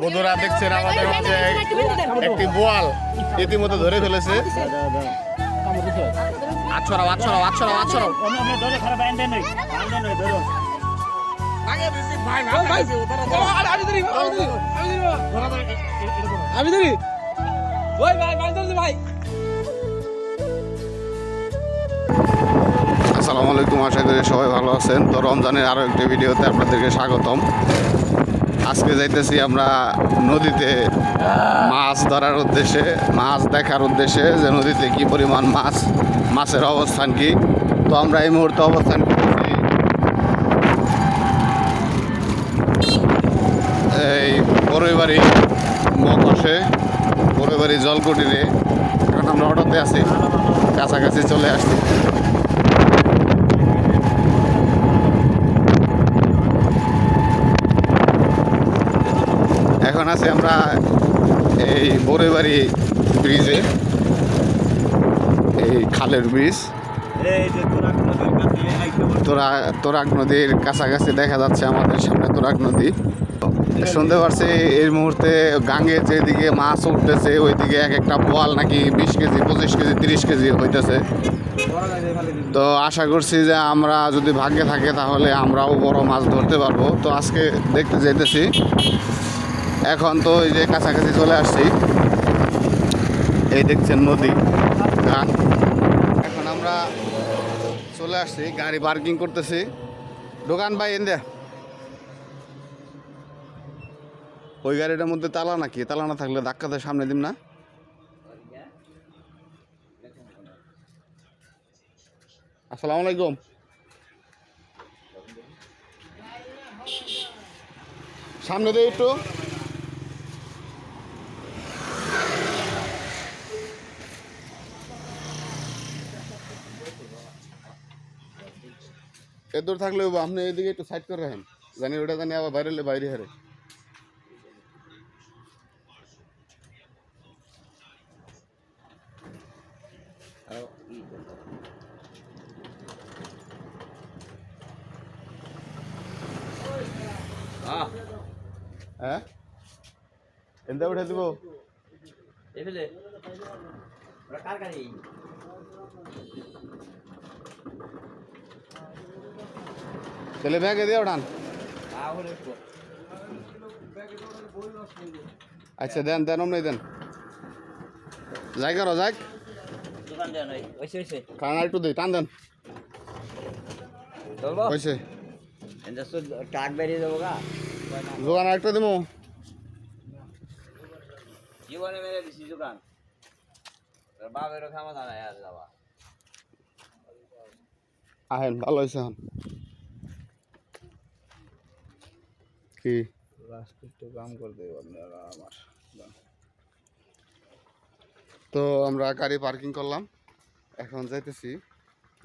বন্ধুরা দেখছেন আমাদের মাঝে একটি বোয়াল ইতিমধ্যে ধরে ফেলেছে। আচ্ছরাও আচ্ছরাও আচ্ছরাও আচ্ছরাও আমি ধরি ওই ভাই ভাই ধরছে ভাই। আসসালামু আলাইকুম, আশা করি সবাই ভালো আছেন। তো রমজানের আরও একটি ভিডিওতে আপনাদেরকে স্বাগতম। আজকে যাইতেছি আমরা নদীতে মাছ ধরার উদ্দেশ্যে, মাছ দেখার উদ্দেশ্যে যে নদীতে কি পরিমাণ মাছের অবস্থান কি। তো আমরা এই মুহূর্তে অবস্থান করছি এই বড়ইবাড়ি মকসে, বড়ইবাড়ি জলকুটিরে। এখন আমরা অটোতে আছি, কাছাকাছি চলে আসছি। এখন আছি আমরা এই বড়ইবাড়ি ব্রিজে, এই খালের ব্রিজ। তোরাক নদীর কাছাকাছি দেখা যাচ্ছে আমাদের সামনে তোরাক নদী। শুনতে পারছি এই মুহূর্তে গাঙ্গে যেদিকে মাছ উঠতেছে ওইদিকে এক একটা বোয়াল নাকি 20 কেজি 25 কেজি 30 কেজি হইতেছে। তো আশা করছি যে আমরা যদি ভাগ্যে থাকে তাহলে আমরাও বড় মাছ ধরতে পারবো। তো আজকে দেখতে যেতেছি। এখন তো এই যে কাছাকাছি চলে আসছি, এই দেখছেন নদী। এখন আমরা চলে আসছি, গাড়ি পার্কিং করতেছি। দোকান ভাই এনে ওই গাড়িটার মধ্যে তালা নাকি? তালা না থাকলে ধাক্কাতে সামনে দিন না। আসসালামু আলাইকুম। সামনে দিয়ে একটু এদূর থাকলে আপনি এইদিকে একটু সাইড করে রাখেন, জানি ওটা জানি আবার বাইরে হারে। হ্যাঁ এনতে উঠে দিব। ছেলে ব্যাগে দিয়ে ওঠান। আচ্ছা দেন দেন অমনি দেন, যাই করো যাক কারণ একটু দিই টান দেন হয়েছে। দোকান একটু দিব আহেন, ভালো হয়েছে। এখন কি কাম করতে আমার। তো আমরা গাড়ি পার্কিং করলাম, এখন যাইতেছি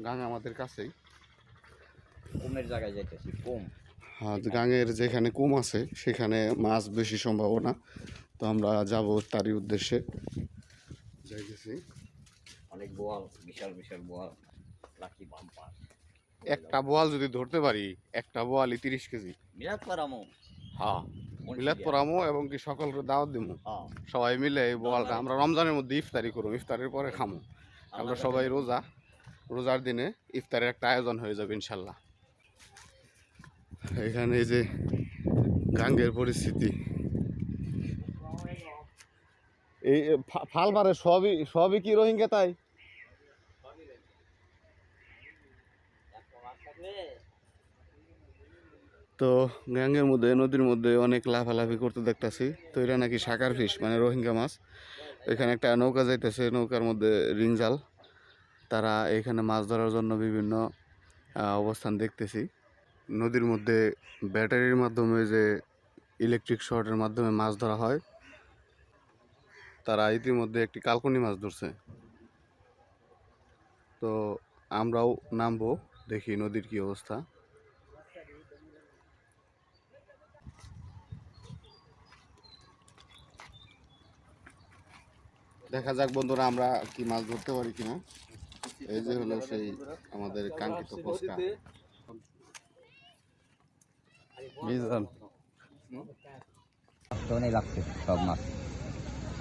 গাং আমাদের কাছেই। কুমের জায়গায় যাইতেছি কুম। হ্যাঁ, গাঙের যেখানে কুম আছে সেখানে মাছ বেশি সম্ভাবনা। তো আমরা যাব তারই উদ্দেশ্যে যাইতেছি। অনেক বোয়াল, বিশাল বিশাল বোয়াল, লাকি বাম্পার। একটা বোয়াল যদি ধরতে পারি, একটা বোয়ালই 30 কেজি। মিলাদ পারামো। হ্যাঁ মিলাদ পড়ামো এবং কি সকলকে দাওয়াত দিব। হ্যাঁ সবাই মিলে এই বোয়ালটা আমরা রমজানের মধ্যে ইফতারি করবো, ইফতারের পরে খামো। আমরা সবাই রোজার দিনে ইফতারের একটা আয়োজন হয়ে যাবে ইনশাল্লাহ। এখানে এই যে গাঙ্গের পরিস্থিতি, এই ফালবারে সবই কি রোহিঙ্গা? তাই তো গাঙ্গের মধ্যে নদীর মধ্যে অনেক লাফালাফি করতে দেখতেছি। তো এটা নাকি সাকার ফিশ, মানে রোহিঙ্গা মাছ। এখানে একটা নৌকা যাইতেছে, নৌকার মধ্যে রিংজাল। তারা এখানে মাছ ধরার জন্য বিভিন্ন অবস্থান দেখতেছি। নদীর মধ্যে ব্যাটারির মাধ্যমে যে ইলেকট্রিক শর্টের মাধ্যমে মাছ ধরা হয়, তারা ইতিমধ্যে একটি কালকুনি মাছ ধরছে। তো আমরাও নামবো, দেখি নদীর কি অবস্থা। দেখা যাক বন্ধুরা আমরা কি মাছ ধরতে পারি কিনা। এই যে হলো সেই আমাদের কাঙ্ক্ষিত ফুচকা। অনেক লাগছে সব মাছ।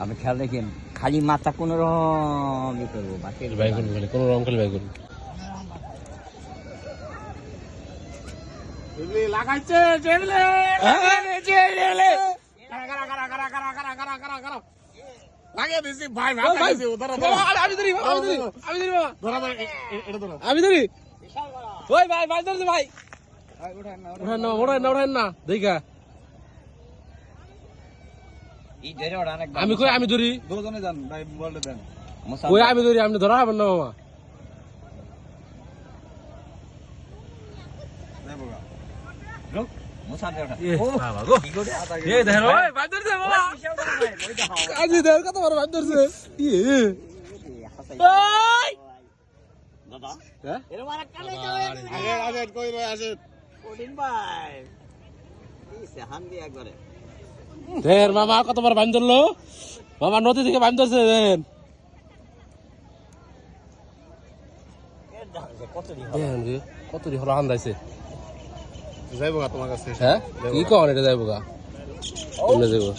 আপনি খেয়াল রাখেন খালি মাথা কোনো রকম ই করবো বাকি ভাই করবো কোনো রকম খালি ভাই করবো লাগাইছে লাগিয়ে দিছি ভাই আমি ধরি ওই ভাই ভাই ধরছে ভাই ওঠেন না দেখা আমি কই আমি ধরি দুজনে যান ভাই বলতে দেন কই আমি ধরি আপনি ধরা হবেন না মামা কত বড় ভাই ধরছে দেন মামা কত বড় বান ধরলো মামা নদী থেকে বান ধরছে দেন কত দি হলো আন্দাইছে যাইবো তোমার কাছে। হ্যাঁ কি কর এটা যাইবো গা বলে যাইবো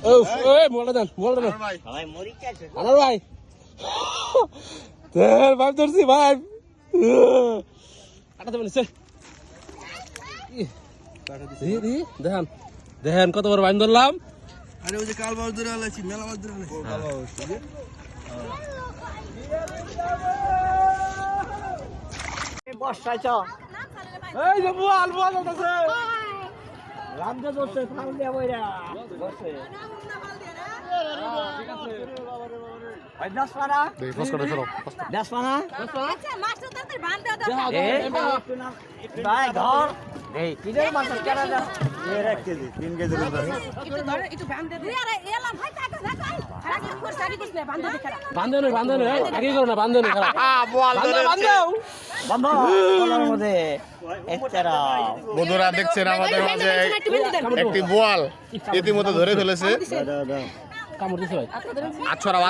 ও ওই মোবাইল দেন আনার ভাই দেন বান ধরছি ভাই কাটাতে বলেছে দেখেন দেখেন কত বড় বান ধরলাম আরে ওই যে কাল মাছ ধরে আলাইছি মেলা মাছ ধরে আলাইছি বর্ষায় চ এই যে বোয়াল বোয়াল আছে রামদে বসে ফাল দিয়া বইরা বসে ভাই দশপানা দেখি ফুচকাটা সরো। দশপানা আচ্ছা মাছটা তাড়াতাড়ি বাঁধ দাও ভাই ধর এই কিদের মাছ কেনা যা একটু ধরে একটু বাঁধ দে আরে এলা ভাই টাকা টাকা আগে করে সারি দিস না বাঁধ দে খেলা বান্ধে নয় আগে করো না বান্ধে নয় বান্ধে বন্ধ বলার মধ্যে এতরা বন্ধুরা দেখছেন আমাদের মাঝে একটি বোয়াল ইতিমধ্যে ধরে ফেলেছে। কামড় দিছে ভাই আছড়াও।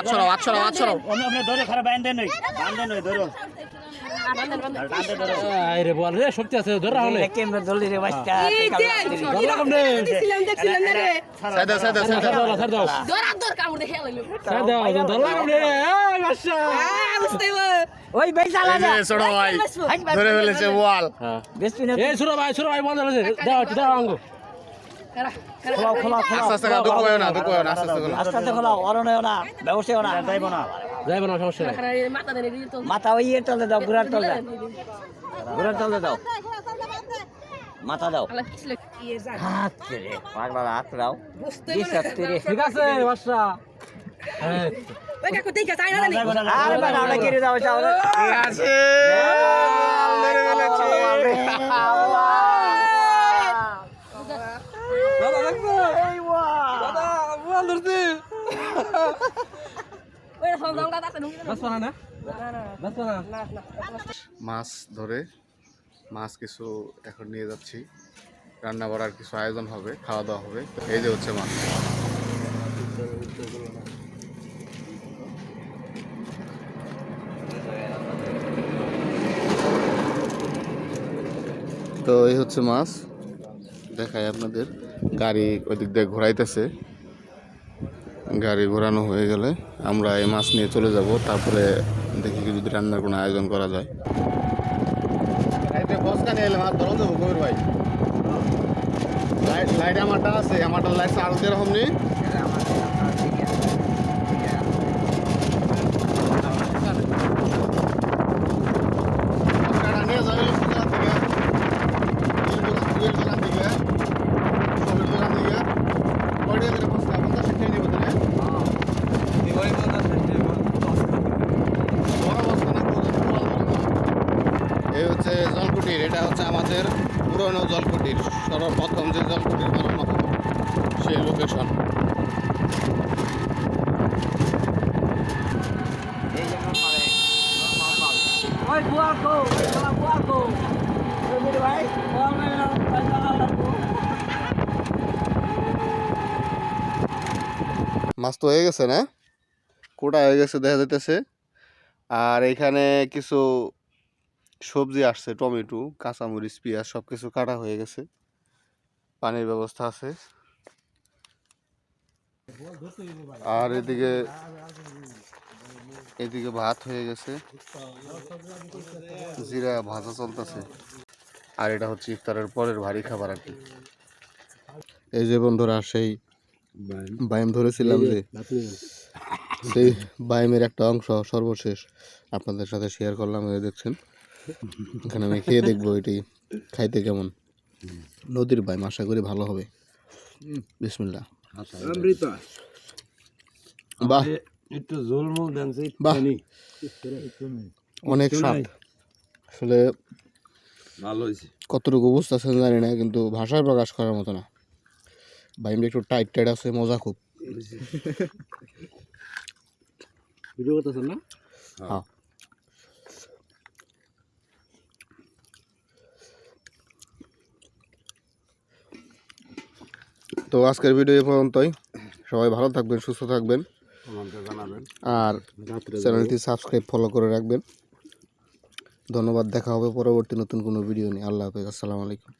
আপনি ধরে খারাপ বাঁধে নই ধরো আরে বল রে শক্তি আছে ধর রাহলে কেমনে জলদি রে বাচ্চা দেখছিলাম রে সাইদা ছাড় দাও দর কামড় দেখে লাইলো ছাড় দাও ধর রাহলে এই বাচ্চা বুঝতে ওই ভাই চালা যা ছোট ভাই ধরে ফেলেছে বোয়াল। বেশি না এই সুরা ভাই বন্ধ আছে দাও অঙ্গ খোলা আস্তে আস্তে দুঃখ হয় না আস্তে আস্তে খোলো। আস্তে খোলা অরণেও না ব্যবসাও না যাইব না যাইব না সমস্যা নাই মাথা দেনে দিল তো মাথা ওই এর তলে দাও ঘুরার তলে দাও মাথা দাও আলা কিছু কি যা হাত রে পাগলা হাত দাও বুঝতে ঠিক আছে বাচ্চা হ্যাঁ ওই কাকু দেখা চাই না আরে বাবা ওটা কেড়ে দাও চাও ঠিক আছে ধরে ফেলেছে। দাদা দেখছো দাদা বল ধরছি ওই ফোন দাও দাদা নুন বাস না মাছ ধরে মাছ কিছু এখন নিয়ে যাচ্ছি, রান্না করার কিছু আয়োজন হবে, খাওয়া দাওয়া হবে। এই যে হচ্ছে মাছ। তো এই হচ্ছে মাছ, দেখাই আপনাদের। গাড়ি ওই দিক দিয়ে ঘোরাইতেছে, গাড়ি ঘোরানো হয়ে গেলে আমরা এই মাছ নিয়ে চলে যাব। তারপরে দেখি কি যদি রান্নার কোনো আয়োজন করা যায়। লাইট আমারটা আছে, আমারটা লাইট আরো যেরকম নেই। এই হচ্ছে জলকুটির, এটা হচ্ছে আমাদের পুরনো জলকুটির, সর্বপ্রথম যে জলকুটির বানানো হয় সেই লোকেশন। মাছ তো হয়ে গেছে না, কোটা হয়ে গেছে দেখা যাইতেছে। আর এখানে কিছু সবজি আসছে, টমেটো, কাঁচামরিচ, পেঁয়াজ সব কিছু কাটা হয়ে গেছে। পানির ব্যবস্থা আছে। আর এদিকে ভাত হয়ে গেছে, জিরা ভাজা চলতেছে। আর এটা হচ্ছে ইফতারের পরের ভারী খাবার আর কি। এই যে বন্ধুরা সেই বাইম ধরেছিলাম, যে সেই বাইমের একটা অংশ সর্বশেষ আপনাদের সাথে শেয়ার করলাম। দেখছেন, এখানে আমি খেয়ে দেখবো এটি খাইতে কেমন। নদীর বাইম, আশা করি ভালো হবে। বিসমিল্লাহ। বাহ, একটু ঝোল মুখ দেন, বাহ, অনেক স্বাদ। আসলে ভালো হয়েছে। কতটুকু বুঝতেছেন জানি না, কিন্তু ভাষায় প্রকাশ করার মতো না। বাইমটা একটু টাইট টাইট আছে, মজা খুব। ভিডিও করতেছেন না? হ্যাঁ। তো আজকের ভিডিও এই পর্যন্তই। সবাই ভালো থাকবেন, সুস্থ থাকবেন, আর চ্যানেলটি সাবস্ক্রাইব ফলো করে রাখবেন। ধন্যবাদ। দেখা হবে পরবর্তী নতুন কোনো ভিডিও নিয়ে। আল্লাহ হাফেজ। আসসালামু আলাইকুম।